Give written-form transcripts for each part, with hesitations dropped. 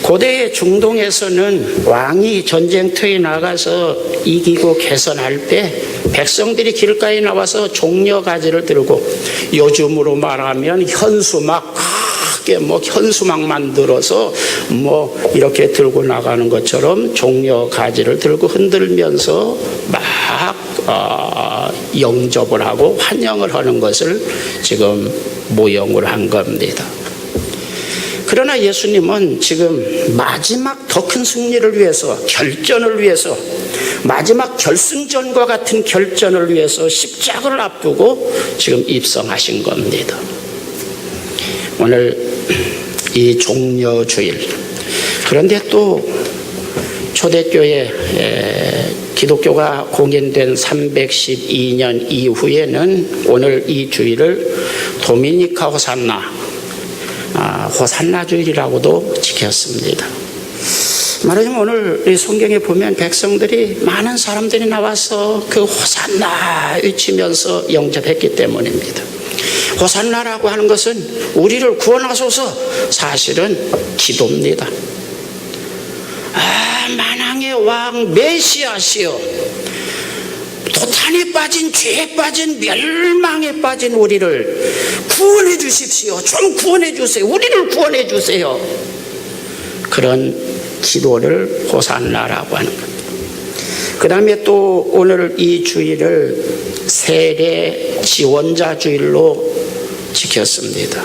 고대 중동에서는 왕이 전쟁터에 나가서 이기고 개선할 때 백성들이 길가에 나와서 종려가지를 들고, 요즘으로 말하면 현수막, 크게 현수막 만들어서 이렇게 들고 나가는 것처럼 종려가지를 들고 흔들면서 막 영접을 하고 환영을 하는 것을 지금 모형을 한 겁니다. 그러나 예수님은 지금 마지막 더 큰 승리를 위해서, 결전을 위해서, 마지막 결승전과 같은 결전을 위해서 십자가를 앞두고 지금 입성하신 겁니다. 오늘 이 종려주일, 그런데 또 초대교회 기독교가 공인된 312년 이후에는 오늘 이 주일을 도미니카 호산나, 호산나 주일이라고도 지켰습니다. 말하자면 오늘 이 성경에 보면 백성들이, 많은 사람들이 나와서 그 호산나 외치면서 영접했기 때문입니다. 호산나라고 하는 것은 우리를 구원하소서, 사실은 기도입니다. 만왕의 왕 메시아시여, 도탄에 빠진, 죄에 빠진, 멸망에 빠진 우리를 구원해 주십시오. 좀 구원해 주세요. 우리를 구원해 주세요. 그런 기도를 호산나라고 하는 겁니다. 그 다음에 또 오늘 이 주일을 세례 지원자 주일로 지켰습니다.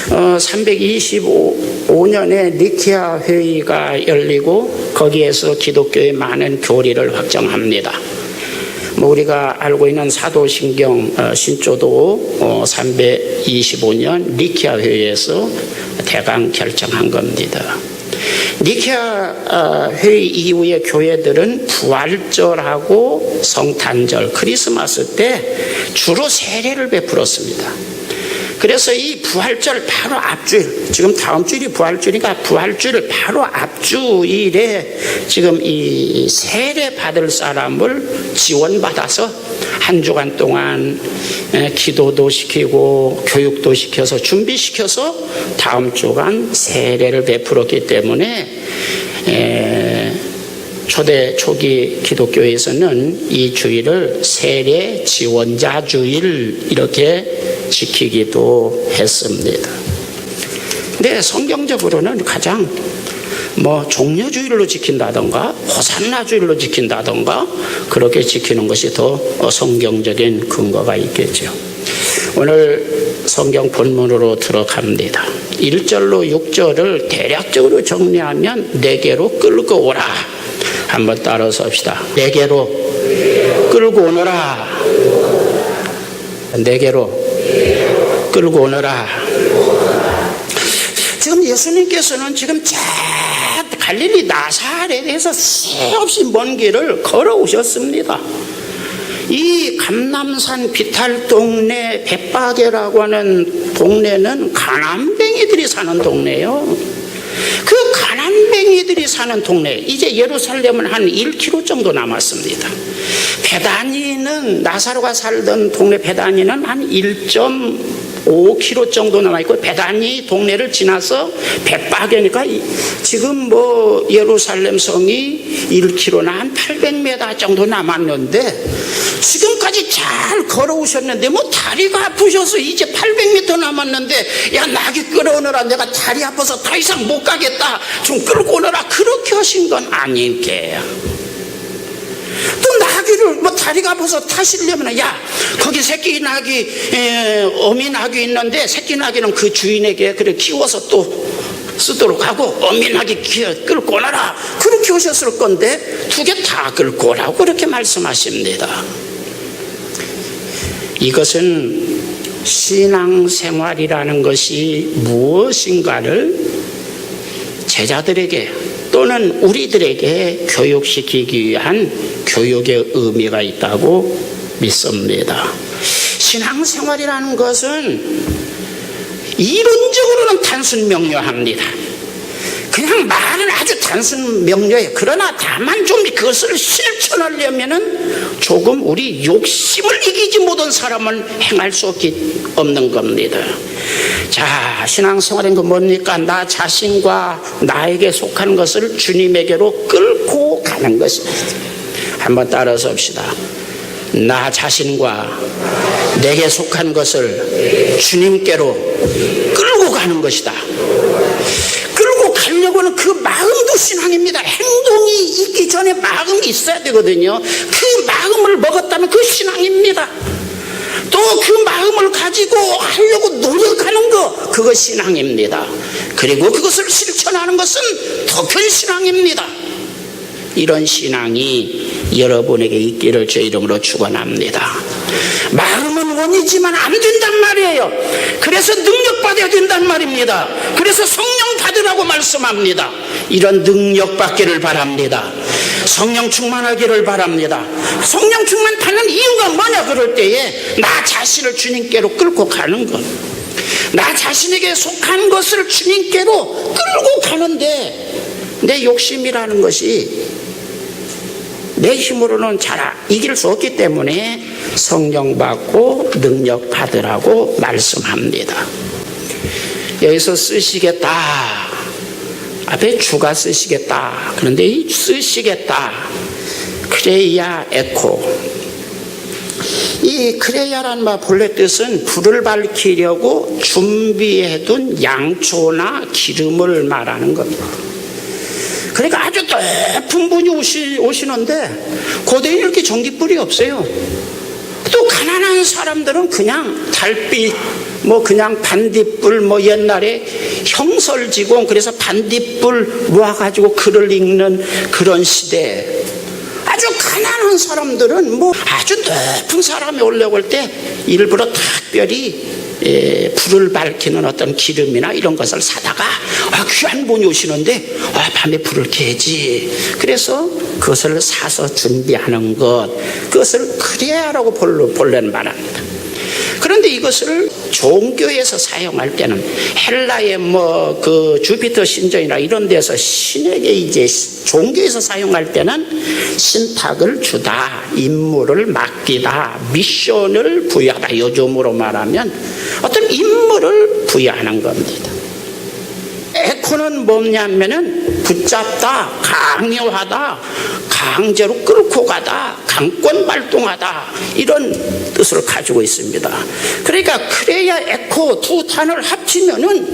325년에 니케아 회의가 열리고 거기에서 기독교의 많은 교리를 확정합니다. 우리가 알고 있는 사도신경 신조도 325년 니케아 회의에서 대강 결정한 겁니다. 니케아 회의 이후에 교회들은 부활절하고 성탄절, 크리스마스 때 주로 세례를 베풀었습니다. 그래서 이 부활절 바로 앞주일, 지금 다음 주일이 부활주일이니까 부활주일 바로 앞주일에 지금 이 세례 받을 사람을 지원받아서 한 주간 동안 기도도 시키고 교육도 시켜서 준비시켜서 다음 주간 세례를 베풀었기 때문에 초기 기독교에서는 이 주일을 세례 지원자 주일 이렇게 지키기도 했습니다. 근데 성경적으로는 가장 종려주일로 지킨다던가 호산나 주일로 지킨다던가 그렇게 지키는 것이 더 성경적인 근거가 있겠죠. 오늘 성경 본문으로 들어갑니다. 1절로 6절을 대략적으로 정리하면 내게로 끌고 오라. 한번 따라서 합시다. 내게로 끌고 오너라. 내게로 끌고 오너라. 지금 예수님께서는 지금 갈릴리 나사렛에서 수없이 먼 길을 걸어오셨습니다. 이 감람산 비탈 동네 벳바게라고 하는 동네는 가난뱅이들이 사는 동네예요. 그 가난뱅이들이 사는 동네, 이제 예루살렘은 한 1km 정도 남았습니다. 베다니는, 나사로가 살던 동네 베다니는 한 1.5km 정도 남아있고, 베다니 동네를 지나서 벳바게니까 지금 예루살렘 성이 1km나 한 800m 정도 남았는데, 지금까지 잘 걸어오셨는데 다리가 아프셔서 이제 800m 남았는데, 야 나귀 끌어오너라, 내가 다리 아파서 더 이상 못 가겠다, 좀 끌고 오너라, 그렇게 하신 건 아닐게요. 또 나귀를 다리가 아파서 타시려면, 야 거기 새끼 나귀, 어미 나귀 있는데 새끼 나귀는 그 주인에게 그래 키워서 또 쓰도록 하고 어미 나귀 끌고 오너라, 그렇게 오셨을 건데 두 개 다 끌고 오라고 그렇게 말씀하십니다. 이것은 신앙생활이라는 것이 무엇인가를 제자들에게 또는 우리들에게 교육시키기 위한 교육의 의미가 있다고 믿습니다. 신앙생활이라는 것은 이론적으로는 단순 명료합니다. 그냥 말은 아주 단순 명료해요. 그러나 다만 좀 그것을 실천하려면은 조금 우리 욕심을 이기지 못한 사람은 행할 수 없는 겁니다. 자, 신앙생활은 그 뭡니까? 나 자신과 나에게 속한 것을 주님에게로 끌고 가는 것입니다. 한번 따라서 봅시다. 나 자신과 내게 속한 것을 주님께로 끌고 가는 것이다. 끌고 가려고는 그 마음도 신앙입니다. 행동이 있기 전에 마음이 있어야 되거든요. 그 마음을 먹었다면 그 신앙입니다. 또 그 마음을 가지고 하려고 노력하는 것, 그거 신앙입니다. 그리고 그것을 실천하는 것은 더 큰 신앙입니다. 이런 신앙이 여러분에게 있기를 제 이름으로 축원합니다. 마음은 원이지만 안 된단 말이에요. 그래서 능력받아야 된단 말입니다. 그래서 성령 받으라고 말씀합니다. 이런 능력 받기를 바랍니다. 성령 충만하기를 바랍니다. 성령 충만 받는 이유가 뭐냐 그럴 때에 나 자신을 주님께로 끌고 가는 것, 나 자신에게 속한 것을 주님께로 끌고 가는데 내 욕심이라는 것이 내 힘으로는 잘 이길 수 없기 때문에 성령 받고 능력 받으라고 말씀합니다. 여기서 쓰시겠다, 앞에 주가 쓰시겠다. 그런데 이 쓰시겠다, 크레이아 에코, 이 크레이아란 말 본래 뜻은 불을 밝히려고 준비해둔 양초나 기름을 말하는 겁니다. 그러니까 아주 높은 분이 오시는데 고대에는 이렇게 전깃불이 없어요. 또 가난한 사람들은 그냥 달빛, 그냥 반딧불, 옛날에 형설지공, 그래서 반딧불 모아가지고 글을 읽는 그런 시대. 아주 가난한 사람들은 아주 높은 사람이 오려고 할 때 일부러 특별히 불을 밝히는 어떤 기름이나 이런 것을 사다가 귀한 분이 오시는데 밤에 불을 켜야지, 그래서 그것을 사서 준비하는 것, 그것을 크레아라고 본래는 말합니다. 그런데 이것을 종교에서 사용할 때는 헬라의 그 주피터 신전이나 이런 데서 신에게 이제 종교에서 사용할 때는 신탁을 주다, 임무를 맡기다, 미션을 부여하다, 요즘으로 말하면 어떤 임무를 부여하는 겁니다. 에코는 뭐냐면은 붙잡다, 강요하다, 강제로 끌고 가다, 강권 발동하다, 이런 뜻을 가지고 있습니다. 그러니까 크레이아 에코 두 단어를 합치면은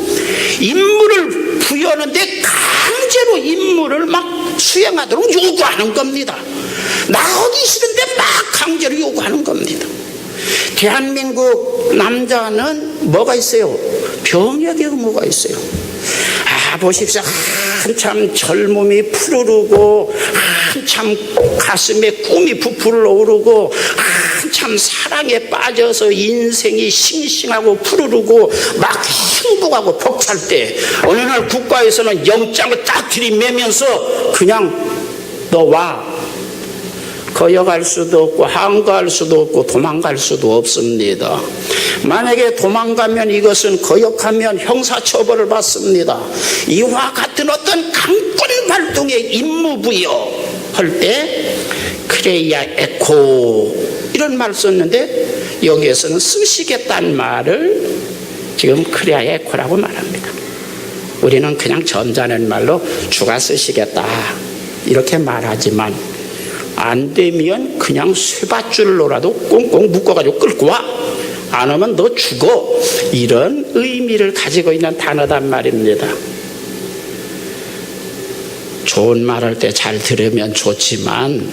임무를 부여하는데 강제로 임무를 막 수행하도록 요구하는 겁니다. 나오기 싫은데 막 강제로 요구하는 겁니다. 대한민국 남자는 뭐가 있어요? 병역의 의무가 있어요. 보십시오. 한참 젊음이 푸르르고, 한참 가슴에 꿈이 부풀어 오르고, 한참 사랑에 빠져서 인생이 싱싱하고 푸르르고 막 행복하고 벅찰 때 어느 날 국가에서는 영장을 딱 들이매면서 그냥 너 와, 거역할 수도 없고 항거할 수도 없고 도망갈 수도 없습니다. 만약에 도망가면 이것은 거역하면 형사처벌을 받습니다. 이와 같은 어떤 강권 발동의 임무 부여할 때 크레이아 에코 이런 말을 썼는데 여기에서는 쓰시겠다는 말을 지금 크레이아 에코라고 말합니다. 우리는 그냥 점잖은 말로 주가 쓰시겠다 이렇게 말하지만 안 되면 그냥 쇠밧줄로라도 꽁꽁 묶어가지고 끌고 와, 안 오면 너 죽어, 이런 의미를 가지고 있는 단어단 말입니다. 좋은 말할 때 잘 들으면 좋지만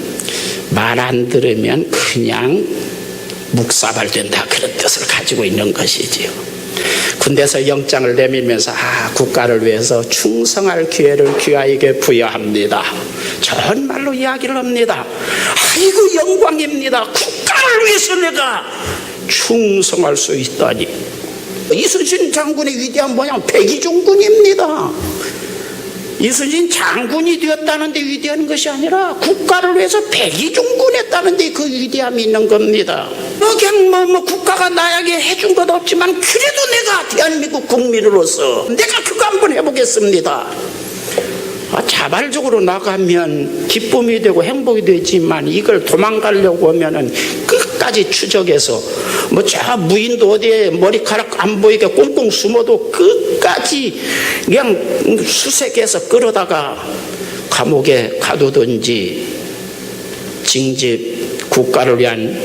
말 안 들으면 그냥 묵사발된다, 그런 뜻을 가지고 있는 것이지요. 군대에서 영장을 내밀면서 국가를 위해서 충성할 기회를 귀하에게 부여합니다. 좋은 말로 이야기를 합니다. 아이고 영광입니다. 국가를 위해서 내가 충성할 수 있다니. 이순신 장군의 위대한 모양 백의종군입니다. 이순신 장군이 되었다는데 위대한 것이 아니라 국가를 위해서 백의종군했다는데 그 위대함이 있는 겁니다. 그냥 국가가 나에게 해준 것 없지만 그래도 내가 대한민국 국민으로서 내가 그거 한번 해보겠습니다. 자발적으로 나가면 기쁨이 되고 행복이 되지만 이걸 도망가려고 하면은 끝까지 추적해서 뭐 저 무인도 어디에 머리카락 안 보이게 꽁꽁 숨어도 끝까지 그냥 수색해서 끌어다가 감옥에 가두든지 징집 국가를 위한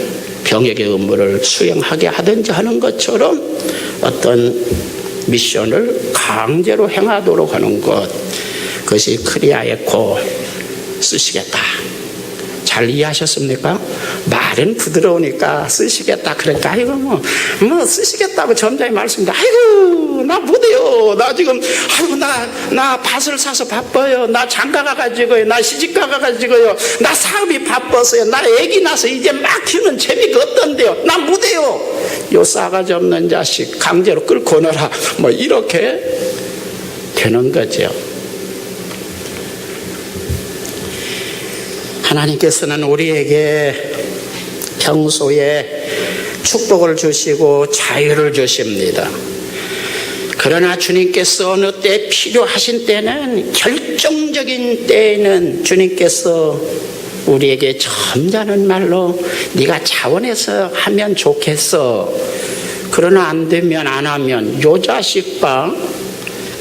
병역의 의무를 수행하게 하든지 하는 것처럼 어떤 미션을 강제로 행하도록 하는 것, 그것이 크리아에코 쓰시겠다. 잘 이해하셨습니까? 말은 부드러우니까 쓰시겠다. 그러니까 아이고 뭐 쓰시겠다고 점장이 말씀합니다. 아이고 나 못해요. 나 지금 아이고 나 밭을 사서 바빠요. 나 장가 가가지고요. 나 시집 가가지고요. 나 사업이 바빠서요. 나 애기 나서 이제 막 키우는 재미가 없던데요. 나 못해요. 요 싸가지 없는 자식 강제로 끌고 오너라. 뭐 이렇게 되는 거죠. 하나님께서는 우리에게 평소에 축복을 주시고 자유를 주십니다. 그러나 주님께서 어느 때 필요하신 때는, 결정적인 때에는 주님께서 우리에게 점잖은 말로 네가 자원해서 하면 좋겠어. 그러나 안 되면 안 하면 요 자식 봐.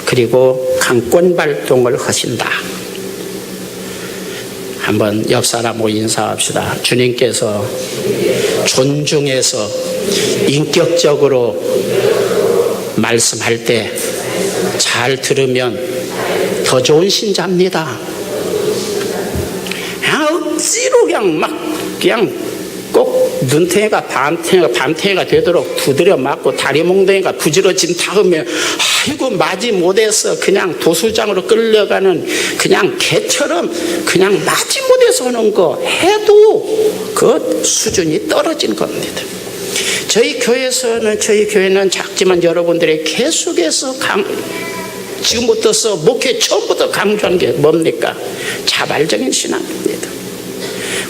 그리고 강권 발동을 하신다. 한번 옆 사람하고 인사합시다. 주님께서 존중해서 인격적으로 말씀할 때 잘 들으면 더 좋은 신자입니다. 그냥 억지로 그냥 꼭 눈탱이가 밤탱이가 되도록 두드려 맞고 다리 몽둥이가 부지러진 다음에 아이고 맞이 못해서 그냥 도수장으로 끌려가는 그냥 개처럼 그냥 맞이 못해서 하는 거 해도 그 수준이 떨어진 겁니다. 저희 교회는 작지만 여러분들이 계속해서 지금부터서 목회 처음부터 강조한 게 뭡니까? 자발적인 신앙입니다.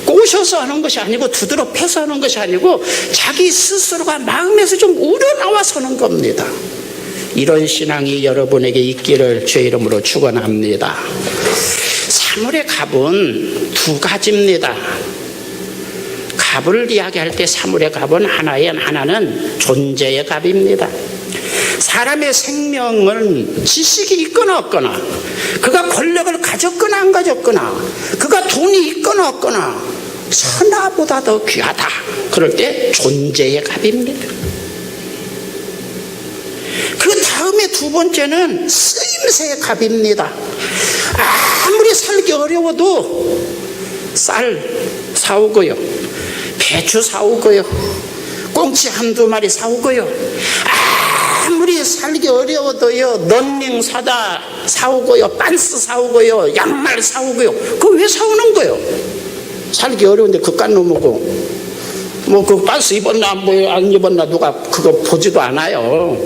꼬셔서 하는 것이 아니고 두드러 패서 하는 것이 아니고 자기 스스로가 마음에서 좀 우러나와서 하는 겁니다. 이런 신앙이 여러분에게 있기를 주의 이름으로 축원합니다. 사물의 갑은 두 가지입니다. 갑을 이야기할 때 사물의 갑은 하나는 존재의 갑입니다. 사람의 생명은 지식이 있거나 없거나, 그가 권력을 가졌거나 안 가졌거나, 그가 돈이 있거나 없거나 천하보다 더 귀하다. 그럴 때 존재의 갑입니다. 그 다음에 두 번째는 쓰임새의 갑입니다. 아무리 살기 어려워도 쌀 사오고요, 배추 사오고요, 꽁치 한두 마리 사오고요, 아무리 살기 어려워도요 런닝 사오고요, 빤스 사오고요, 양말 사오고요. 그거 왜 사오는 거요? 살기 어려운데 그깟 놈이고 뭐 그 빤스 입었나 안 입었나 누가 그거 보지도 않아요.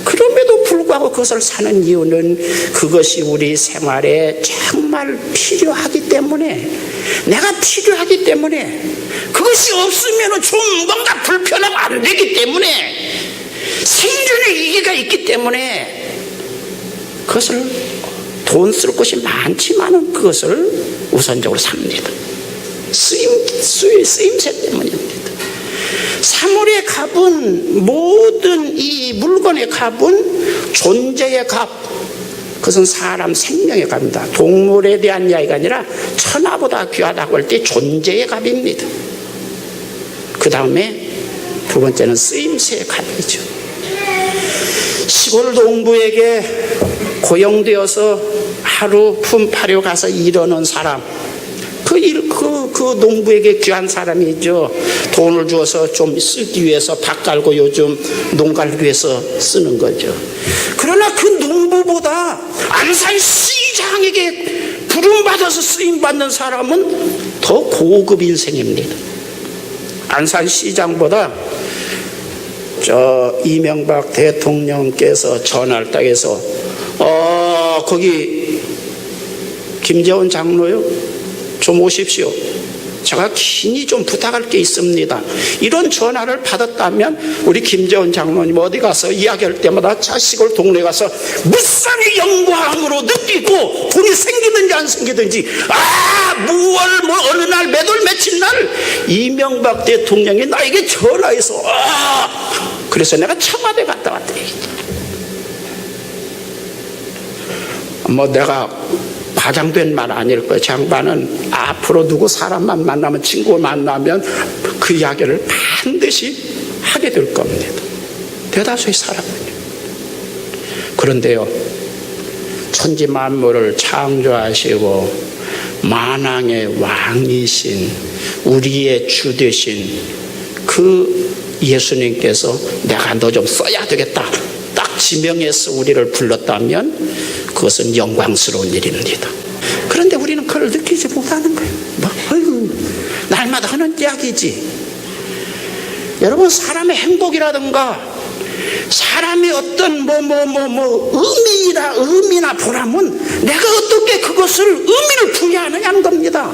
그럼에도 불구하고 그것을 사는 이유는 그것이 우리 생활에 정말 필요하기 때문에, 내가 필요하기 때문에, 그것이 없으면 좀 뭔가 불편하고 안 되기 때문에, 생존의 위기가 있기 때문에 그것을 돈 쓸 곳이 많지만은 그것을 우선적으로 삽니다. 쓰임새 때문입니다. 사물의 갑은, 모든 이 물건의 갑은 존재의 갑, 그것은 사람 생명의 갑입니다. 동물에 대한 이야기가 아니라 천하보다 귀하다고 할 때 존재의 갑입니다. 그 다음에 두 번째는 쓰임새의 갑이죠. 시골 농부에게 고용되어서 하루 품팔이로 가서 일하는 사람, 그 농부에게 귀한 사람이죠. 돈을 주어서 좀 쓰기 위해서 밭 갈고 요즘 농가를 위해서 쓰는 거죠. 그러나 그 농부보다 안산시장에게 부름받아서 쓰임받는 사람은 더 고급 인생입니다. 안산시장보다 이명박 대통령께서 전화를 딱 해서 거기 김재원 장로요 좀 오십시오. 제가 긴히 좀 부탁할 게 있습니다. 이런 전화를 받았다면 우리 김재원 장로님 어디 가서 이야기할 때마다 자식을 동네 가서 무쌍의 영광으로 느끼고 돈이 생기든지 안 생기든지 무월 어느 날 몇월 며칠 날 이명박 대통령이 나에게 전화해서 그래서 내가 청와대 갔다 왔다 얘기했다. 내가 과장된 말 아닐 거예요. 장반은 앞으로 누구 사람만 만나면, 친구 만나면 그 이야기를 반드시 하게 될 겁니다. 대다수의 사람은요. 그런데요, 천지 만물을 창조하시고 만왕의 왕이신 우리의 주 되신 그 예수님께서 내가 너 좀 써야 되겠다 딱 지명해서 우리를 불렀다면 그것은 영광스러운 일입니다. 그런데 우리는 그걸 느끼지 못하는 거예요. 날마다 하는 이야기지. 여러분, 사람의 행복이라든가 사람의 어떤 의미나 보람은 내가 어떻게 그것을 의미를 부여하느냐는 겁니다.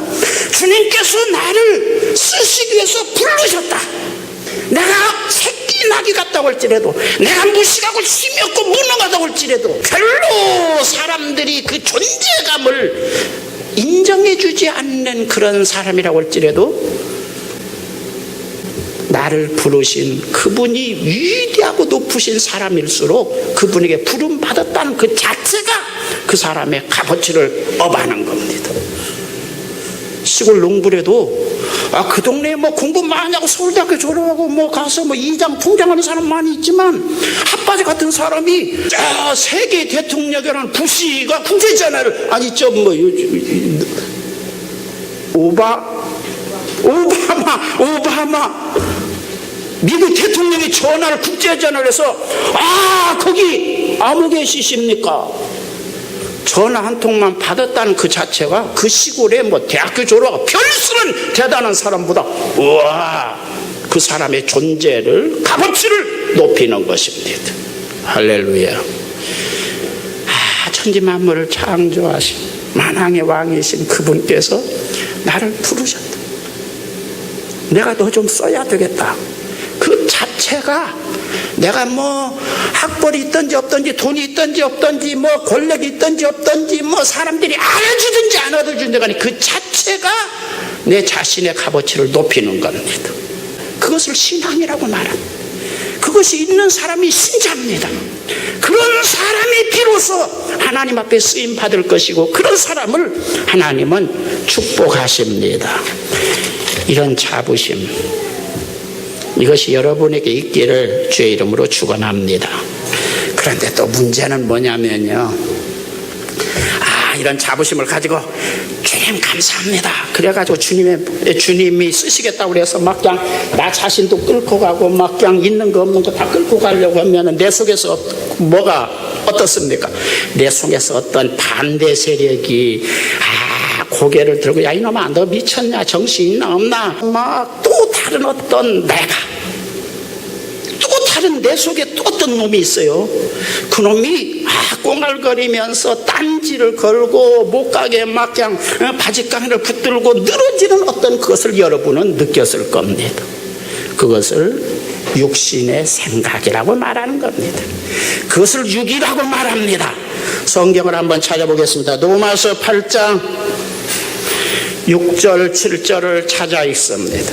주님께서 나를 쓰시기 위해서 부르셨다. 내가 새끼 낙이 같다고 할지라도, 내가 무식하고 힘이 없고 무능하다고 할지라도 별로 사람들이 그 존재감을 인정해주지 않는 그런 사람이라고 할지라도 나를 부르신 그분이 위대하고 높으신 사람일수록 그분에게 부름받았다는 그 자체가 그 사람의 값어치를 업하는 겁니다. 시골 농부래도 그 동네에 공부 많이 하고 서울대학교 졸업하고 가서 이장 통장하는 사람 많이 있지만 핫바지 같은 사람이 세계 대통령이라는 부시가 군대잖아요. 오바마 미국 대통령이 전화를 국제전화를 해서 거기 아무 계시십니까? 전화 한 통만 받았다는 그 자체가 그 시골에 대학교 졸업하고 별수는 대단한 사람보다 그 사람의 존재를, 값어치를 높이는 것입니다. 할렐루야. 천지 만물을 창조하신 만왕의 왕이신 그분께서 나를 부르셨다. 내가 너 좀 써야 되겠다. 그 자체가 내가 학벌이 있든지 없든지, 돈이 있든지 없든지, 권력이 있든지 없든지, 사람들이 알아주든지 안 알아주든지 간에 그 자체가 내 자신의 값어치를 높이는 겁니다. 그것을 신앙이라고 말합니다. 그것이 있는 사람이 신자입니다. 그런 사람이 비로소 하나님 앞에 쓰임 받을 것이고, 그런 사람을 하나님은 축복하십니다. 이런 자부심, 이것이 여러분에게 있기를 주의 이름으로 축원합니다. 그런데 또 문제는 뭐냐면요, 이런 자부심을 가지고 주님 감사합니다, 그래가지고 주님이 쓰시겠다고 그래서 그냥 나 자신도 끌고 가고 그냥 있는 거 없는 거 다 끌고 가려고 하면 내 속에서 뭐가 어떻습니까? 내 속에서 어떤 반대 세력이 고개를 들고 이놈아 너 미쳤냐, 정신 있나 없나, 또 다른 어떤 내가, 또 다른 내 속에 또 어떤 놈이 있어요. 그 놈이 꽁알거리면서 딴지를 걸고 못 가게 그냥 바지깡이를 붙들고 늘어지는 어떤 그것을 여러분은 느꼈을 겁니다. 그것을 육신의 생각이라고 말하는 겁니다. 그것을 육이라고 말합니다. 성경을 한번 찾아보겠습니다. 로마서 8장 6절 7절을 찾아 읽습니다.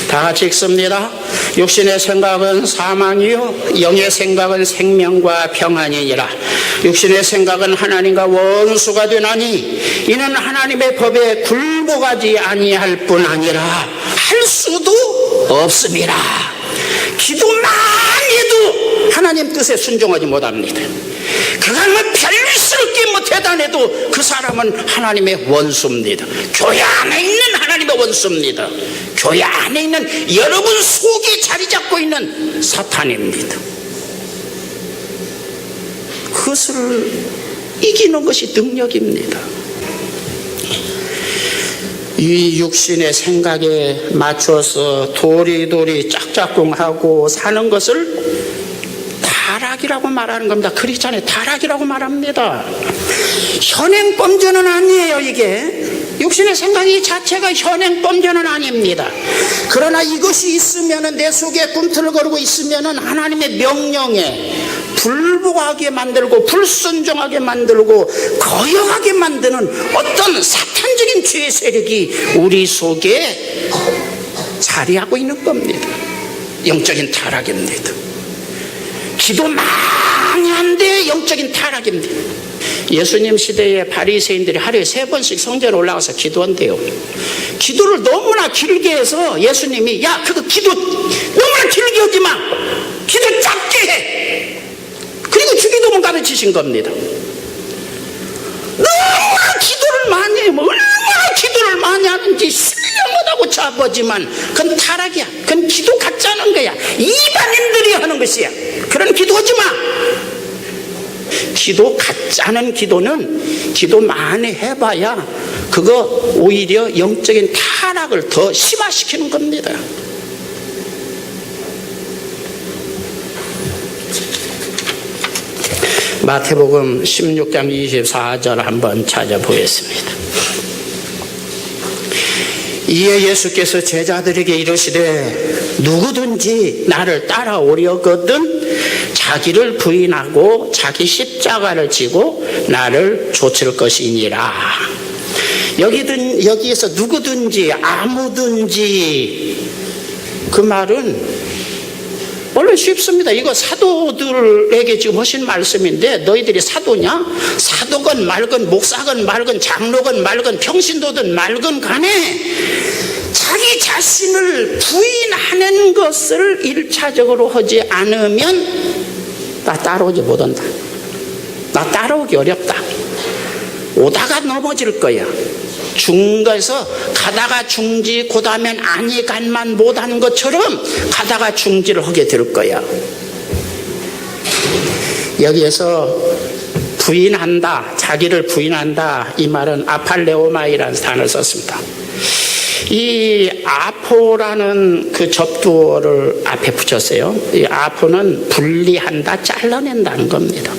다 같이 읽습니다. 육신의 생각은 사망이요 영의 생각은 생명과 평안이니라. 육신의 생각은 하나님과 원수가 되나니 이는 하나님의 법에 굴복하지 아니할 뿐 아니라 할 수도 없습니다. 기도만 해도 하나님 뜻에 순종하지 못합니다. 그가 별스럽게 대단해도 그 사람은 하나님의 원수입니다. 교회 안에 있는 하나님의 원수입니다. 교회 안에 있는 여러분 속에 자리 잡고 있는 사탄입니다. 그것을 이기는 것이 능력입니다. 이 육신의 생각에 맞춰서 도리도리 짝짝꿍하고 사는 것을 다 타락이라고 말하는 겁니다. 크리스찬의 타락이라고 말합니다. 현행범죄는 아니에요. 이게 육신의 생각이 자체가 현행범죄는 아닙니다. 그러나 이것이 있으면, 내 속에 꿈틀거리고 있으면 하나님의 명령에 불복하게 만들고 불순종하게 만들고 거역하게 만드는 어떤 사탄적인 죄의 세력이 우리 속에 자리하고 있는 겁니다. 영적인 타락입니다. 기도 많이 한데 영적인 타락입니다. 예수님 시대에 바리새인들이 하루에 3번씩 성전에 올라가서 기도한대요. 기도를 너무나 길게 해서 예수님이, 야, 그거 기도 너무나 길게 하지 마, 기도 짧게 해. 그리고 주기도문 가르치신 겁니다. 너무나 기도를 많이 해. 얼마나 기도를 많이 하는지 신령하다고 자보지만 그건 타락이야. 그건 기도 같지 않은 거야. 이방인들이 하는 것이야. 그런 기도하지 마. 기도 같지 않은 기도는 기도 많이 해봐야 그거 오히려 영적인 타락을 더 심화시키는 겁니다. 마태복음 16장 24절 한번 찾아보겠습니다. 이에 예수께서 제자들에게 이르시되 누구든지 나를 따라오려거든 자기를 부인하고 자기 십자가를 지고 나를 좇을 것이니라. 여기에서 누구든지 아무든지, 그 말은 원래 쉽습니다. 이거 사도들에게 지금 하신 말씀인데, 너희들이 사도냐? 사도건 말건 목사건 말건 장로건 말건 평신도든 말건 간에 자기 자신을 부인하는 것을 1차적으로 하지 않으면 나 따라오지 못한다. 나 따라오기 어렵다. 오다가 넘어질 거야. 중간에서 가다가 중지, 그 다음엔 아니 간만 못하는 것처럼 가다가 중지를 하게 될 거야. 여기에서 부인한다, 자기를 부인한다, 이 말은 아팔레오마이라는 단어를 썼습니다. 이 아포라는 그 접두어를 앞에 붙였어요. 이 아포는 분리한다, 잘라낸다는 겁니다.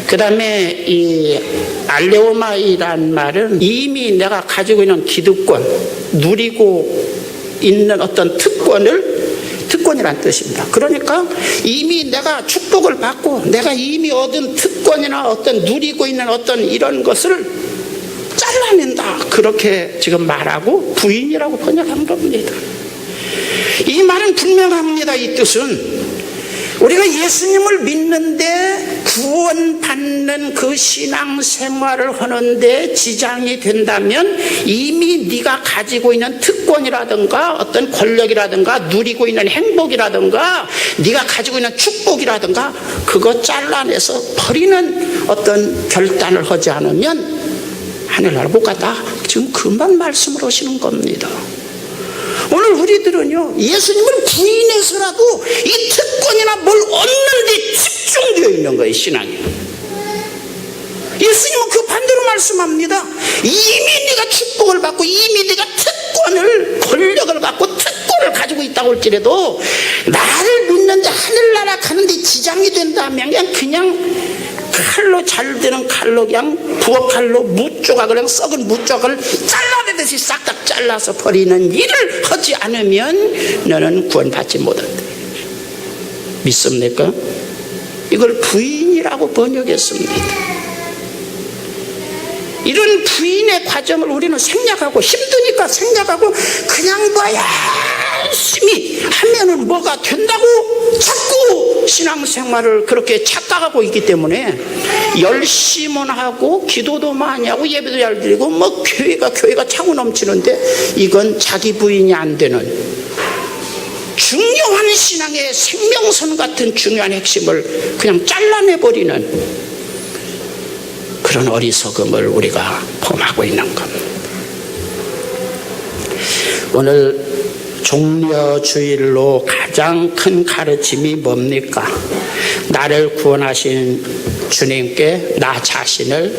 그 다음에 이 알레오마이란 말은 이미 내가 가지고 있는 기득권, 누리고 있는 어떤 특권이란 뜻입니다. 그러니까 이미 내가 축복을 받고 내가 이미 얻은 특권이나 어떤 누리고 있는 어떤 이런 것을 잘라낸다, 그렇게 지금 말하고 부인이라고 번역한 겁니다. 이 말은 분명합니다. 이 뜻은 우리가 예수님을 믿는데 구원받는 그 신앙생활을 하는데 지장이 된다면 이미 네가 가지고 있는 특권이라든가 어떤 권력이라든가 누리고 있는 행복이라든가 네가 가지고 있는 축복이라든가 그거 잘라내서 버리는 어떤 결단을 하지 않으면 하늘나라 못 간다. 지금 금방 말씀을 하시는 겁니다. 오늘 우리들은요, 예수님을 부인해서라도 이 특권이나 뭘 얻는 데 집중되어 있는 거예요, 신앙이. 예수님은 그 반대로 말씀합니다. 이미 네가 축복을 받고 이미 네가 특권을, 권력을 갖고 특권을 가지고 있다고 할지라도 나를 믿는데 하늘나라 가는데 지장이 된다면 그냥 칼로 잘 드는 칼로, 그냥 부엌칼로 무조각, 그냥 썩은 무조각을 잘라내듯이 싹싹 잘라서 버리는 일을 하지 않으면 너는 구원받지 못한다. 믿습니까? 이걸 부인이라고 번역했습니다. 이런 부인의 과정을 우리는 생략하고, 힘드니까 생략하고 그냥 열심히 하면은 뭐가 된다고 자꾸 신앙생활을 그렇게 착각하고 있기 때문에 열심은 하고 기도도 많이 하고 예배도 잘 드리고 뭐 교회가 차고 넘치는데 이건 자기 부인이 안 되는 중요한 신앙의 생명선 같은 중요한 핵심을 그냥 잘라내버리는 그런 어리석음을 우리가 범하고 있는 겁니다. 오늘 종려주일로 가장 큰 가르침이 뭡니까? 나를 구원하신 주님께 나 자신을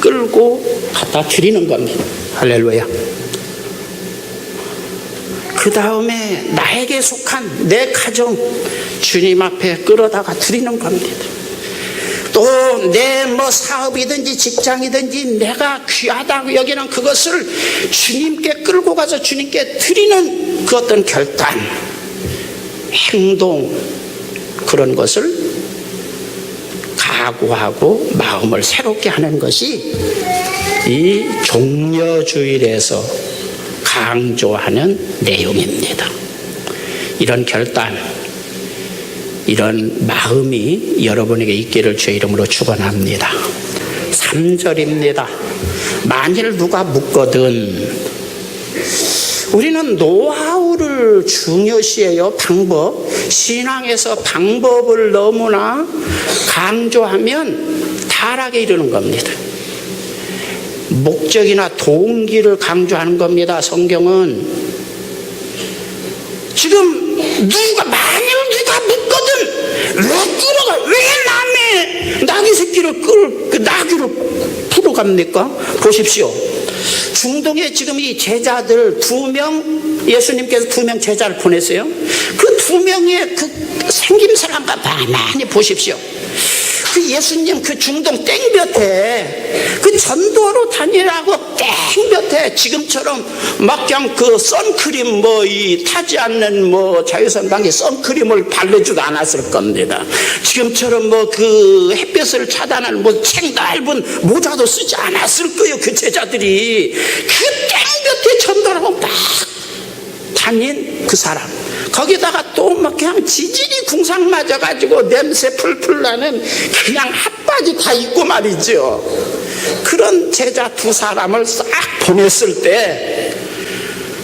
끌고 갖다 드리는 겁니다. 할렐루야. 그 다음에 나에게 속한 내 가정, 주님 앞에 끌어다가 드리는 겁니다. 또 내 뭐 사업이든지 직장이든지 내가 귀하다고 여기는 그것을 주님께 끌고 가서 주님께 드리는 그 어떤 결단, 행동, 그런 것을 각오하고 마음을 새롭게 하는 것이 이 종려주일에서 강조하는 내용입니다. 이런 결단, 이런 마음이 여러분에게 있기를 주의 이름으로 축원합니다. 3절입니다. 만일 누가 묻거든, 우리는 노하우를 중요시해요. 방법. 신앙에서 방법을 너무나 강조하면 타락에 이르는 겁니다. 목적이나 동기를 강조하는 겁니다. 성경은. 지금 만일 누가 묻거든, 왜 남의 나귀 새끼를 나귀를 풀어갑니까? 보십시오. 중동에 지금 이 제자들 2명, 예수님께서 2명 제자를 보냈어요. 그 2명의 그 생김새를 한번 많이 보십시오. 그 예수님 그 중동 땡볕에 그 전도로 다니라고 땡볕에 지금처럼 막 그냥 그 선크림 타지 않는 자외선 방지 선크림을 바르지도 않았을 겁니다. 지금처럼 그 햇볕을 차단하는 책 넓은 모자도 쓰지 않았을 거예요. 그 제자들이 그 땡볕에 전도라고 막 다닌 그 사람, 거기다가 또 막 그냥 지질이 궁상 맞아가지고 냄새 풀풀 나는 그냥 핫바지 다 입고 말이죠. 그런 제자 2사람을 싹 보냈을 때,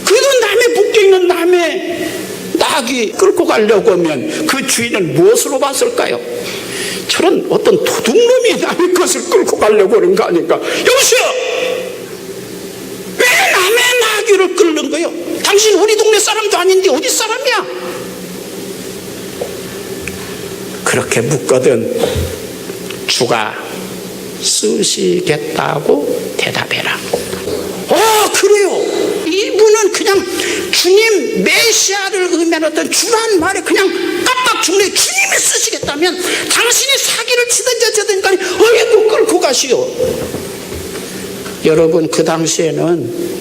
그래도 남의 묶여있는 남의 나귀 끌고 가려고 하면 그 주인은 무엇으로 봤을까요? 저런 어떤 도둑놈이 남의 것을 끌고 가려고 하는 거 아닌가? 여보세요, 왜 남의 나귀를 끌는 거요? 당신 우리 동네 사람도 아닌데 어디 사람이야? 그렇게 묻거든 주가 쓰시겠다고 대답해라. 그래요. 이분은 그냥 주님 메시아를 의미하는 어떤 주란 말에 그냥 깜빡 죽네. 주님이 쓰시겠다면 당신이 사기를 치든지 어쩌든 간에 어이구 끌고 가시오. 여러분, 그 당시에는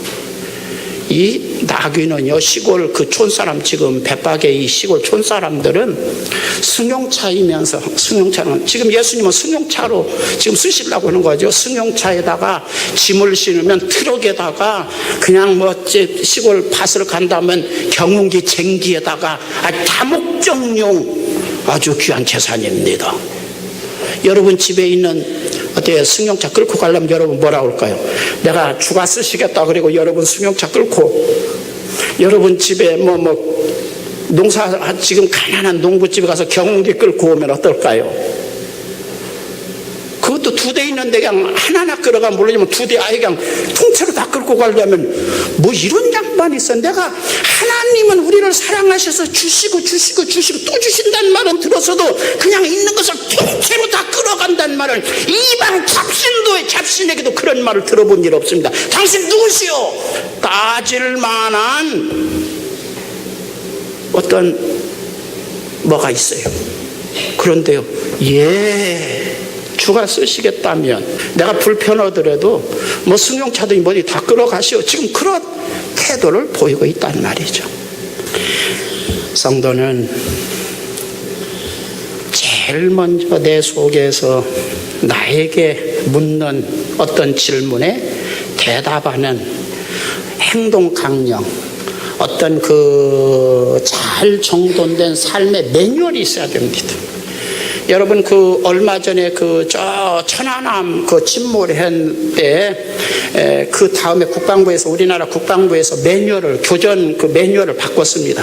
이 나귀는요, 시골 그 촌사람, 지금 벳박의 이 시골 촌사람들은 승용차이면서, 승용차는 지금 예수님은 승용차로 지금 쓰시려고 하는 거죠. 승용차에다가 짐을 실으면 트럭에다가 그냥 시골 밭을 간다면 경운기 쟁기에다가 다목적용 아주 귀한 재산입니다. 여러분 집에 있는 어때요? 승용차 끌고 가려면 여러분 뭐라고 할까요? 내가 주가 쓰시겠다 그리고 여러분 승용차 끌고 여러분 집에 농사 지금 가난한 농부집에 가서 경운기 끌고 오면 어떨까요? 그것도 2대 있는데 그냥 하나하나 끌어가면 모르지만 2대 아예 그냥 통째로 다 끌고 가려면 이런 양반이 있어. 내가 하나님은 우리를 사랑하셔서 주시고 또 주신다는 말은 들었어도 그냥 있는 것을 통째로 다 끌어간다는 말을, 이방 잡신에게도 그런 말을 들어본 일 없습니다. 당신 누구시오? 따질 만한 어떤 뭐가 있어요. 그런데요, 주가 쓰시겠다면 내가 불편하더라도 승용차도 뭐니 다 끌어가시오. 지금 그런 태도를 보이고 있단 말이죠. 성도는 제일 먼저 내 속에서 나에게 묻는 어떤 질문에 대답하는 행동 강령, 어떤 잘 정돈된 삶의 매뉴얼이 있어야 됩니다. 여러분, 얼마 전에 천안함 침몰한 때, 그 다음에 우리나라 국방부에서 교전 매뉴얼을 바꿨습니다.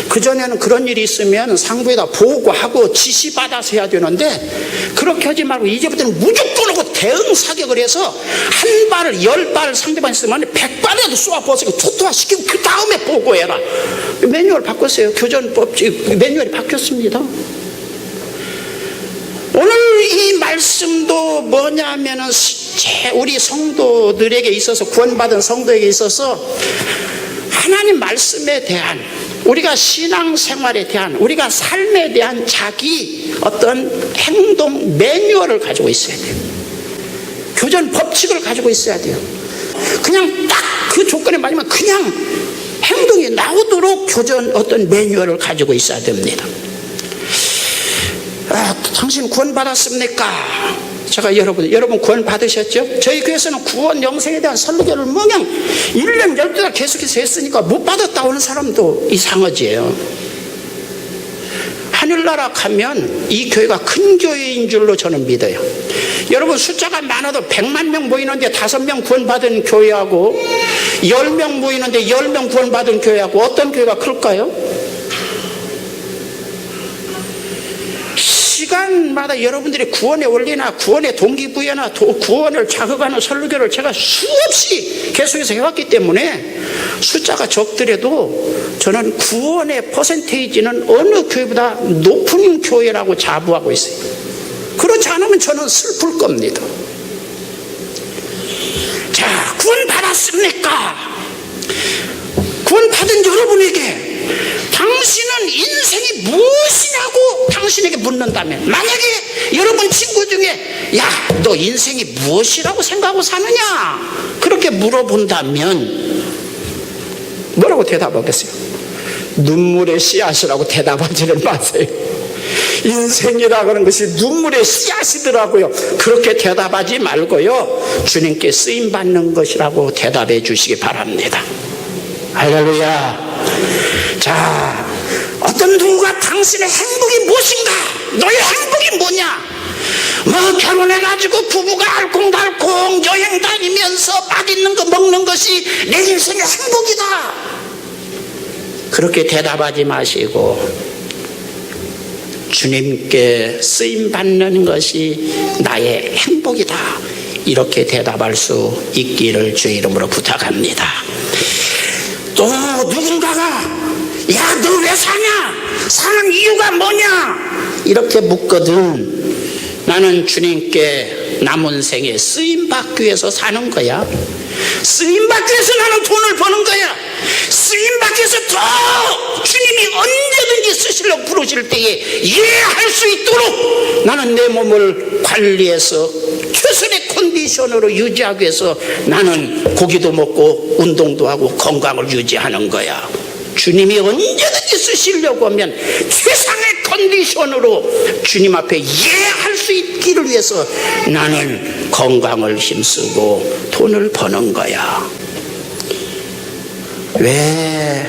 그전에는 그런 일이 있으면 상부에다 보고하고 지시받아서 해야 되는데, 그렇게 하지 말고 이제부터는 무조건 하고 대응 사격을 해서 1발을 10발 상대방 있으면 100발이라도 쏘아부어서 초토화시키고 그 다음에 보고해라. 매뉴얼 바꿨어요. 교전법 매뉴얼이 바뀌었습니다. 오늘 이 말씀도 뭐냐면은 우리 성도들에게 있어서, 구원받은 성도에게 있어서 하나님 말씀에 대한 우리가 신앙생활에 대한, 우리가 삶에 대한 자기 어떤 행동 매뉴얼을 가지고 있어야 돼요. 교전 법칙을 가지고 있어야 돼요. 그냥 딱 그 조건에 맞으면 그냥 행동이 나오도록 교전 어떤 매뉴얼을 가지고 있어야 됩니다. 당신 구원 받았습니까? 제가 여러분 구원 받으셨죠? 저희 교회에서는 구원 영생에 대한 설교를 뭐냥 1년 12달 계속해서 했으니까 못 받았다 오는 사람도 이상하지요. 하늘나라 가면 이 교회가 큰 교회인 줄로 저는 믿어요. 여러분 숫자가 많아도 100만 명 모이는데 5명 구원받은 교회하고 10명 모이는데 10명 구원받은 교회하고 어떤 교회가 클까요? 시간마다 여러분들이 구원의 원리나 구원의 동기부여나 구원을 자극하는 설교를 제가 수없이 계속해서 해왔기 때문에 숫자가 적더라도 저는 구원의 퍼센테이지는 어느 교회보다 높은 교회라고 자부하고 있어요. 그렇지 않으면 저는 슬플 겁니다. 자, 구원 받았습니까? 구원 받은 여러분에게 당신은 인생이 무엇이냐고 당신에게 묻는다면, 만약에 여러분 친구 중에 야, 너 인생이 무엇이라고 생각하고 사느냐 그렇게 물어본다면 뭐라고 대답하겠어요? 눈물의 씨앗이라고 대답하지는 마세요. 인생이라고 하는 것이 눈물의 씨앗이더라고요. 그렇게 대답하지 말고요, 주님께 쓰임받는 것이라고 대답해 주시기 바랍니다. 할렐루야. 자, 어떤 누구가 당신의 행복이 무엇인가? 너의 행복이 뭐냐? 뭐 결혼해가지고 부부가 알콩달콩 여행 다니면서 맛있는 거 먹는 것이 내 인생의 행복이다, 그렇게 대답하지 마시고 주님께 쓰임받는 것이 나의 행복이다, 이렇게 대답할 수 있기를 주의 이름으로 부탁합니다. 또 누군가가 야, 너 왜 사냐? 사는 이유가 뭐냐? 이렇게 묻거든. 나는 주님께 남은 생에 쓰임받기 위해서 사는 거야. 쓰임받기 위해서 나는 돈을 버는 거야. 쓰임받기 위해서 더 주님이 언제든지 쓰시려고 부르실 때에 이해할 수 있도록 나는 내 몸을 관리해서 최선의 컨디션으로 유지하기 위해서 나는 고기도 먹고 운동도 하고 건강을 유지하는 거야. 주님이 언제든지 쓰시려고 하면 최상의 컨디션으로 주님 앞에 예할 수 있기를 위해서 나는 건강을 힘쓰고 돈을 버는 거야. 왜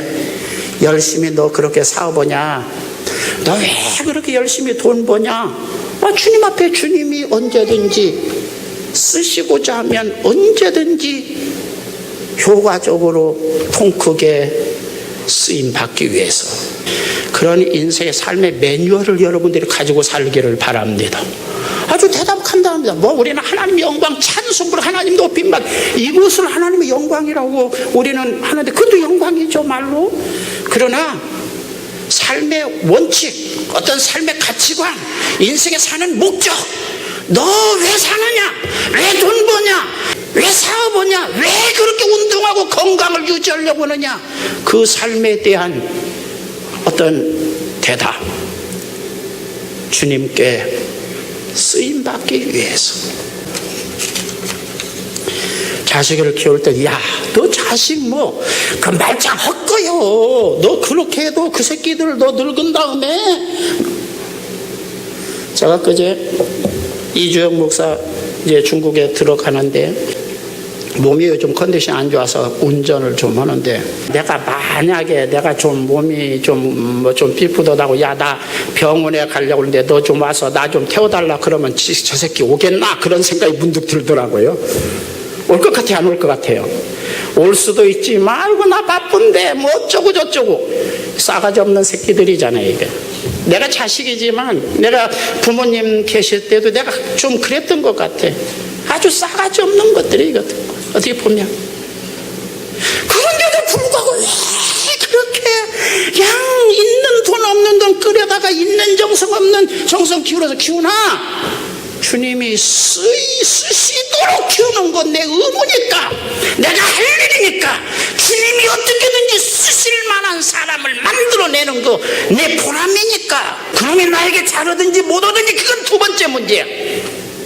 열심히 너 그렇게 사업하냐? 너 왜 그렇게 열심히 돈 버냐? 주님 앞에 주님이 언제든지 쓰시고자 하면 언제든지 효과적으로 통 크게 쓰임 받기 위해서 그런 인생의 삶의 매뉴얼을 여러분들이 가지고 살기를 바랍니다. 아주 대답한답니다. 뭐 우리는 하나님의 영광 찬송으로 하나님 높임받, 이것을 하나님의 영광이라고 우리는 하는데 그것도 영광이죠 말로. 그러나 삶의 원칙, 어떤 삶의 가치관, 인생에 사는 목적, 너 왜 사느냐? 왜 돈 버냐? 왜 사업하냐? 왜 그렇게 운동하고 건강을 유지하려고 하느냐? 그 삶에 대한 어떤 대답, 주님께 쓰임받기 위해서. 자식을 키울 때 야, 너 자식 뭐 그 말짱 헛거요. 너 그렇게 해도 그 새끼들 너 늙은 다음에. 제가 그제 이주영 목사 이제 중국에 들어가는데 몸이 요즘 컨디션이 안 좋아서 운전을 좀 하는데, 내가 만약에 내가 좀 몸이 좀 삐뿌덕하고 야, 나 병원에 가려고 하는데 너 좀 와서 나 좀 태워달라 그러면 저 새끼 오겠나? 그런 생각이 문득 들더라고요. 올 것 같아요? 안 올 것 같아요? 올 수도 있지만 아이고 나 바쁜데 뭐 어쩌고 저쩌고 싸가지 없는 새끼들이잖아요. 이게 내가 자식이지만 내가 부모님 계실 때도 내가 좀 그랬던 것 같아. 아주 싸가지 없는 것들이 이거든, 어떻게 보면. 그런데도 불구하고 왜 그렇게 그냥 있는 돈 없는 돈 끌여다가 있는 정성 없는 정성 기울여서 키우나? 주님이 쓰시도록 키우는 건 내 의무니까, 내가 할 일이니까, 주님이 어떻게든지 쓰실 만한 사람을 만들어내는 거 내 보람이니까, 그놈이 나에게 잘하든지 못하든지 그건 두 번째 문제야.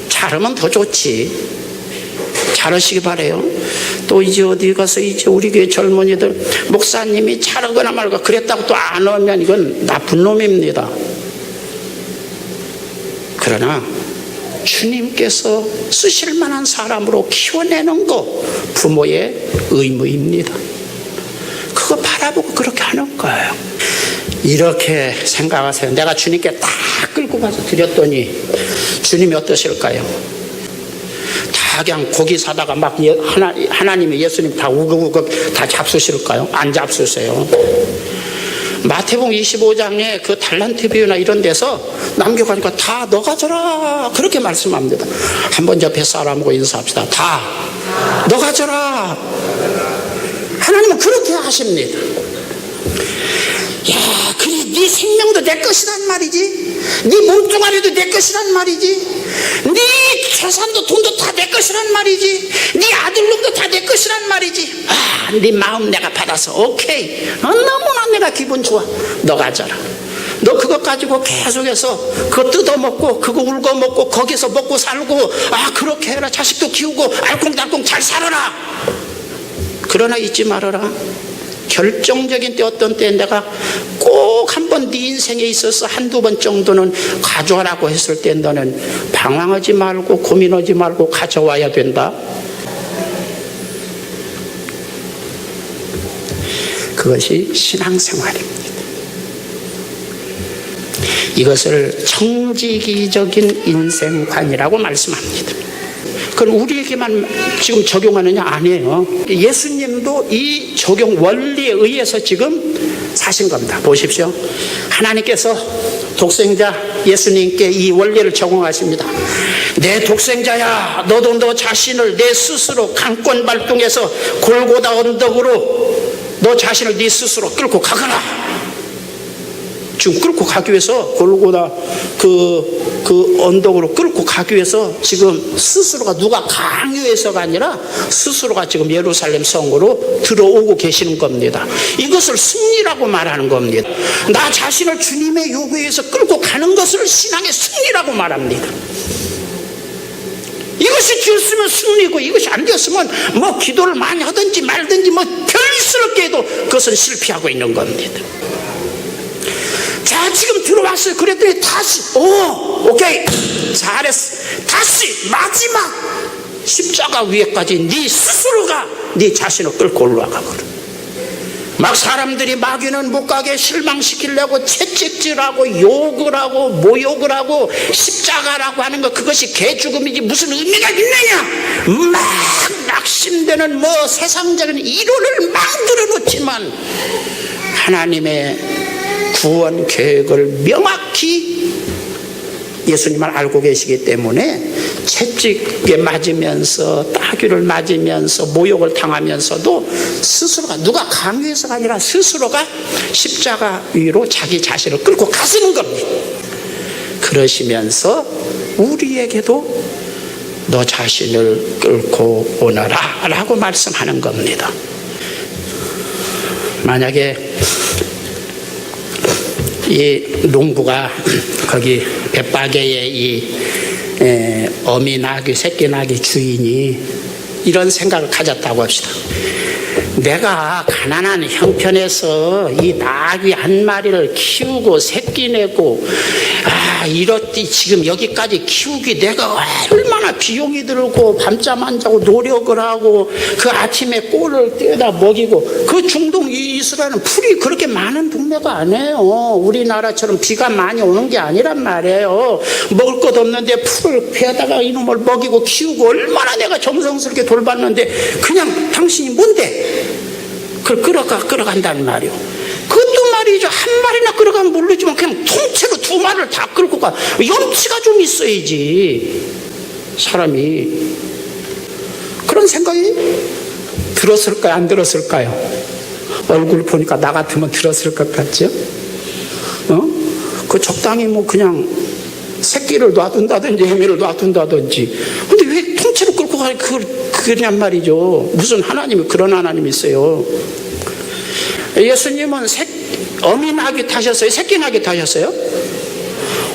잘하면 더 좋지. 잘하시기 바래요. 또 이제 어디 가서 이제 우리 교회 젊은이들 목사님이 잘하거나 말고 그랬다고 또 안 하면 이건 나쁜 놈입니다. 그러나 주님께서 쓰실 만한 사람으로 키워내는 거 부모의 의무입니다. 그거 바라보고 그렇게 하는 거예요. 이렇게 생각하세요. 내가 주님께 다 끌고 가서 드렸더니 주님이 어떠실까요? 다 그냥 고기 사다가 막 하나님이 예수님 다 우걱우걱 다 잡수실까요? 안 잡수세요. 마태복음 25장에 그 달란트 비유나 이런 데서 남겨가니까 다 너 가져라 그렇게 말씀합니다. 한번 옆에 사람하고 인사합시다. 다 너 가져라. 하나님은 그렇게 하십니다. 야, 그래, 네 생명도 내 것이란 말이지. 네 몸뚱아리도 내 것이란 말이지. 네 재산도 돈도 다 내 것이란 말이지. 네 아들놈도 다 내 것이란 말이지. 아, 네 마음 내가 받아서 오케이. 너무나 내가 기분 좋아. 너 가져라. 너 그것 가지고 계속해서 그거 뜯어먹고 그거 울고먹고 거기서 먹고 살고, 아, 그렇게 해라. 자식도 키우고 알콩달콩 잘 살아라. 그러나 잊지 말아라. 결정적인 때, 어떤 때 내가 꼭 한 번 네 인생에 있어서 한두 번 정도는 가져와라고 했을 때 너는 방황하지 말고 고민하지 말고 가져와야 된다. 그것이 신앙생활입니다. 이것을 청지기적인 인생관이라고 말씀합니다. 그건 우리에게만 지금 적용하느냐? 아니에요. 예수님도 이 적용 원리에 의해서 지금 사신 겁니다. 보십시오. 하나님께서 독생자 예수님께 이 원리를 적용하십니다. 내 독생자야, 너도 너 자신을 내 스스로 강권발동해서 골고다 언덕으로 너 자신을 네 스스로 끌고 가거라. 지금 끌고 가기 위해서 골고다 그 언덕으로 끌고 가기 위해서 지금 스스로가, 누가 강요해서가 아니라 스스로가 지금 예루살렘 성으로 들어오고 계시는 겁니다. 이것을 승리라고 말하는 겁니다. 나 자신을 주님의 요구에 의해서 끌고 가는 것을 신앙의 승리라고 말합니다. 이것이 되었으면 승리고, 이것이 안 되었으면 뭐 기도를 많이 하든지 말든지 뭐 별스럽게 해도 그것은 실패하고 있는 겁니다. 자, 지금 들어왔어요. 그랬더니 다시, 오케이, 잘했어. 다시 마지막 십자가 위에까지 네 스스로가 네 자신을 끌고 올라가거든. 막 사람들이 마귀는 못 가게 실망시키려고 채찍질하고 욕을 하고 모욕을 하고 십자가라고 하는 것, 그것이 개죽음이지 무슨 의미가 있느냐. 막 낙심되는 뭐 세상적인 이론을 만들어 놓지만 하나님의 구원 계획을 명확히 예수님을 알고 계시기 때문에 채찍에 맞으면서 따귀를 맞으면서 모욕을 당하면서도 스스로가, 누가 강요해서가 아니라 스스로가 십자가 위로 자기 자신을 끌고 가시는 겁니다. 그러시면서 우리에게도 너 자신을 끌고 오너라 라고 말씀하는 겁니다. 만약에 이 농부가 거기 벳바게의 이 어미 나귀, 새끼 나귀 주인이 이런 생각을 가졌다고 합시다. 내가 가난한 형편에서 이 나귀 한 마리를 키우고 새끼 내고, 이렇디 지금 여기까지 키우기 내가 얼마나 비용이 들고 밤잠 안 자고 노력을 하고 그 아침에 꼴을 떼다 먹이고, 그 중동 이스라엘은 풀이 그렇게 많은 동네가 아니에요. 우리나라처럼 비가 많이 오는 게 아니란 말이에요. 먹을 것 없는데 풀을 베다가 이놈을 먹이고 키우고 얼마나 내가 정성스럽게 돌봤는데 그냥 당신이 뭔데 그걸 끌어간다는 말이에요. 그것도 말이죠. 한 마리나 끌어가면 모르지만 그냥 통째로 두 마리를 다 끌고 가. 염치가 좀 있어야지 사람이. 그런 생각이 들었을까요? 안 들었을까요? 얼굴 보니까 나 같으면 들었을 것 같죠? 그 적당히 뭐 그냥 새끼를 놔둔다든지 애미를 놔둔다든지. 근데 왜 통째로 끌고 그러냔 말이죠. 무슨 하나님이 그런 하나님이 있어요. 예수님은 어미 나귀 타셨어요? 새끼 나귀 타셨어요?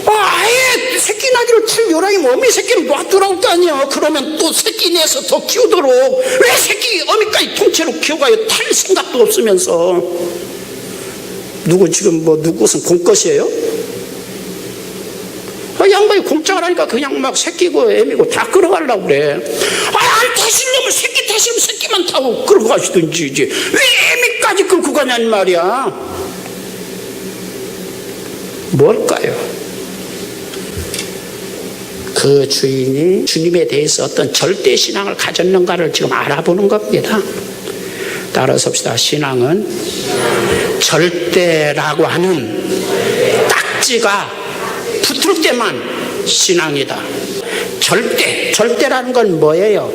아예 새끼 나귀를 탈 요랑이 어미 새끼를 놔두라고 거 아니야. 그러면 또 새끼 내서 더 키우도록 왜 새끼 어미까지 통째로 키워가요? 탈 생각도 없으면서. 누구 지금 누구슨 공것이에요? 양반이 공짜를 하니까 그냥 막 새끼고 애미고 다 끌어가려고 그래. 안 타시려면 새끼 타시면 새끼만 타고 끌고 가시든지 이제 왜 애미까지 끌고 가냐는 말이야. 뭘까요? 그 주인이 주님에 대해서 어떤 절대 신앙을 가졌는가를 지금 알아보는 겁니다. 따라서 봅시다. 신앙은 절대라고 하는 딱지가 붙을 때만 신앙이다. 절대라는 건 뭐예요?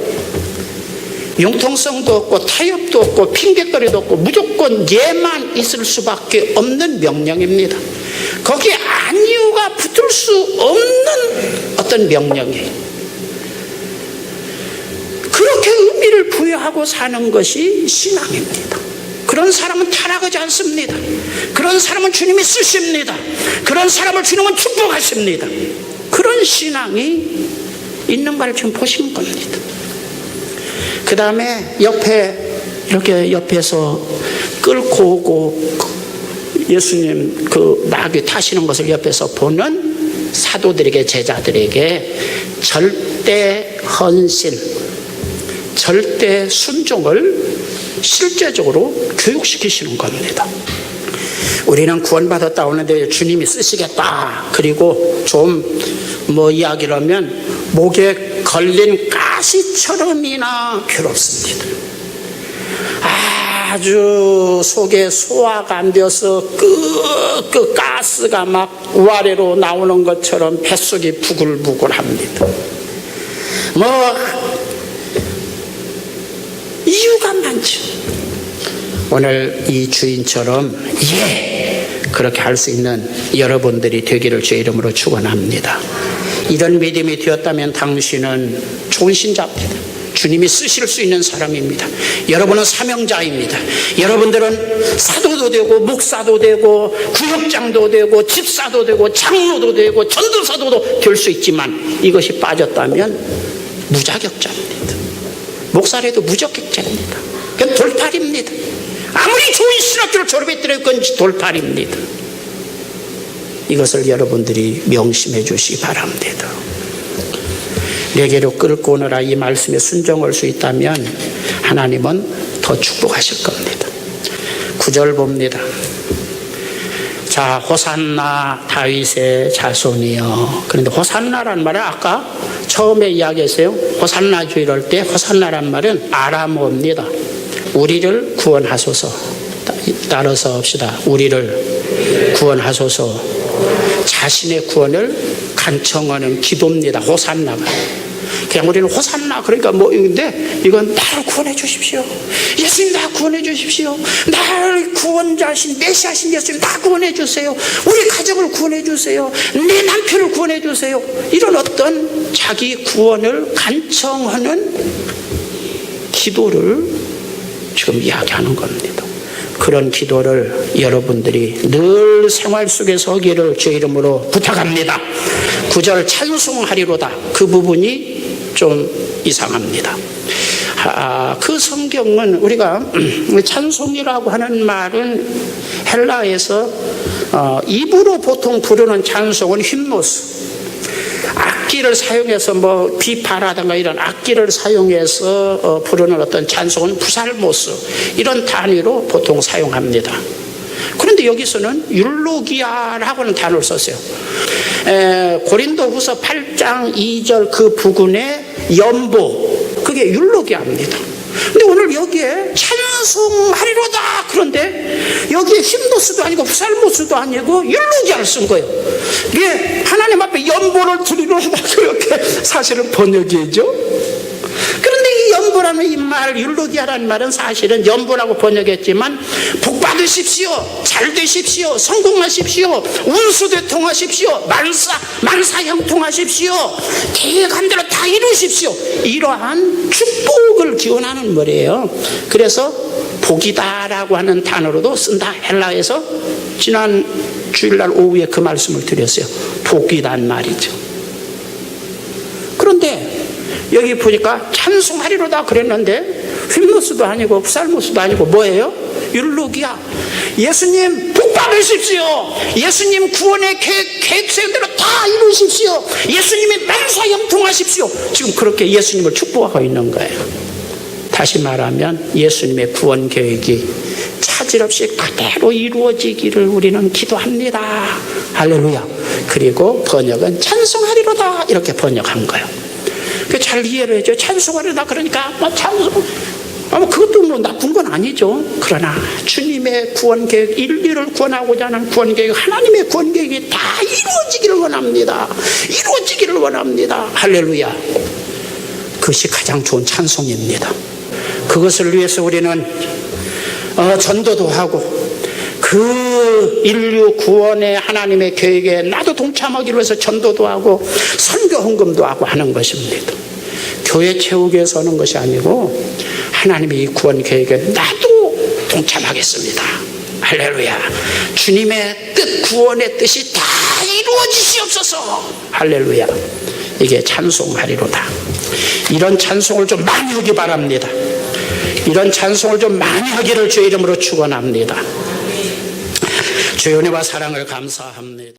융통성도 없고 타협도 없고 핑계거리도 없고 무조건 예만 있을 수밖에 없는 명령입니다. 거기에 아니오가 붙을 수 없는 어떤 명령이에요. 그렇게 의미를 부여하고 사는 것이 신앙입니다. 그런 사람은 타락하지 않습니다. 그런 사람은 주님이 쓰십니다. 그런 사람을 주님은 축복하십니다. 그런 신앙이 있는가를 지금 보시는 겁니다. 그 다음에 이렇게 옆에서 끌고 오고 예수님 그 나귀 타시는 것을 옆에서 보는 사도들에게, 제자들에게 절대 헌신, 절대 순종을 실제적으로 교육시키시는 겁니다. 우리는 구원받았다 오는데 주님이 쓰시겠다. 그리고 좀 이야기를 하면 목에 걸린 가시처럼이나 괴롭습니다. 아주 속에 소화가 안 되어서 그 가스가 막 우아래로 나오는 것처럼 뱃속이 부글부글합니다. 이유가 많죠. 오늘 이 주인처럼 그렇게 할 수 있는 여러분들이 되기를 주의 이름으로 축원합니다. 이런 믿음이 되었다면 당신은 좋은 신자입니다. 주님이 쓰실 수 있는 사람입니다. 여러분은 사명자입니다. 여러분들은 사도도 되고 목사도 되고 구역장도 되고 집사도 되고 장로도 되고 전도사도 될 수 있지만 이것이 빠졌다면 무자격자입니다. 목사라도 무자격자입니다. 그건 돌팔입니다. 아무리 좋은 신학교를 졸업했더라도 그건 돌팔입니다. 이것을 여러분들이 명심해 주시기 바랍니다. 내게로 끌고 오너라 이 말씀에 순종할 수 있다면 하나님은 더 축복하실 겁니다. 9절 봅니다. 자, 호산나 다윗의 자손이여. 그런데 호산나란 말은 아까 처음에 이야기했어요. 호산나 주 이럴 때 호산나란 말은 아람어입니다. 우리를 구원하소서. 따라서 합시다. 우리를 구원하소서. 자신의 구원을 간청하는 기도입니다. 호산나가. 그냥 우리는 호산나 그러니까 근데 이건 나를 구원해 주십시오. 예수님 나 구원해 주십시오. 나를 구원자신 메시아신 예수님 나 구원해 주세요. 우리 가정을 구원해 주세요. 내 남편을 구원해 주세요. 이런 어떤 자기 구원을 간청하는 기도를 지금 이야기하는 겁니다. 그런 기도를 여러분들이 늘 생활 속에서 하기를 주의 이름으로 부탁합니다. 9절 찬송하리로다. 그 부분이 좀 이상합니다. 그 성경은 우리가 찬송이라고 하는 말은 헬라에서 입으로 보통 부르는 찬송은 휄모스, 악기를 사용해서 비파라든가 이런 악기를 사용해서 부르는 어떤 찬송은 부살모스, 이런 단위로 보통 사용합니다. 그런데 여기서는 율로기아라고 하는 단어를 썼어요. 고린도후서 8장 2절 그 부근의 연보, 그게 율로기아입니다. 근데 오늘 여기에 찬송하리로다 그런데 여기에 휄모스도 아니고 부살모스도 아니고 율로기아를 쓴 거예요. 이게 하나님 앞에 연보를 드리로다 그렇게 사실은 번역이죠. 그런데 이 연보라는 이 말, 율로기아라는 말은 사실은 연보라고 번역했지만 복 받으십시오, 잘 되십시오, 성공하십시오, 운수대통하십시오, 만사 형통하십시오, 계획한 대로 다 이루십시오, 이러한 축복을 기원하는 말이에요. 그래서 복이다라고 하는 단어로도 쓴다. 헬라에서 지난 주일날 오후에 그 말씀을 드렸어요. 복이란 말이죠. 그런데 여기 보니까 찬송하리로다 그랬는데 휄무스도 아니고 프살무스도 아니고 뭐예요? 율로기아. 예수님 복 받으십시오. 예수님 구원의 계획 세운 대로 다 이루십시오. 예수님의 만사 형통하십시오. 지금 그렇게 예수님을 축복하고 있는 거예요. 다시 말하면 예수님의 구원 계획이 차질 없이 그대로 이루어지기를 우리는 기도합니다. 할렐루야. 그리고 번역은 찬송하리로다 이렇게 번역한 거예요. 잘 이해를 해줘. 찬송하리로다 그러니까 그것도 뭐 나쁜 건 아니죠. 그러나 주님의 구원 계획, 인류를 구원하고자 하는 구원 계획, 하나님의 구원 계획이 다 이루어지기를 원합니다. 이루어지기를 원합니다. 할렐루야. 그것이 가장 좋은 찬송입니다. 그것을 위해서 우리는 전도도 하고 그 인류 구원의 하나님의 계획에 나도 동참하기 위해서 전도도 하고 선교 헌금도 하고 하는 것입니다. 교회 채우기 위해서 하는 것이 아니고 하나님의 이 구원 계획에 나도 동참하겠습니다. 할렐루야. 주님의 뜻, 구원의 뜻이 다 이루어지시옵소서. 할렐루야. 이게 찬송하리로다. 이런 찬송을 좀 많이 하기 바랍니다. 이런 찬송을 좀 많이 하기를 주의 이름으로 축원합니다. 주의 은혜와 사랑을 감사합니다.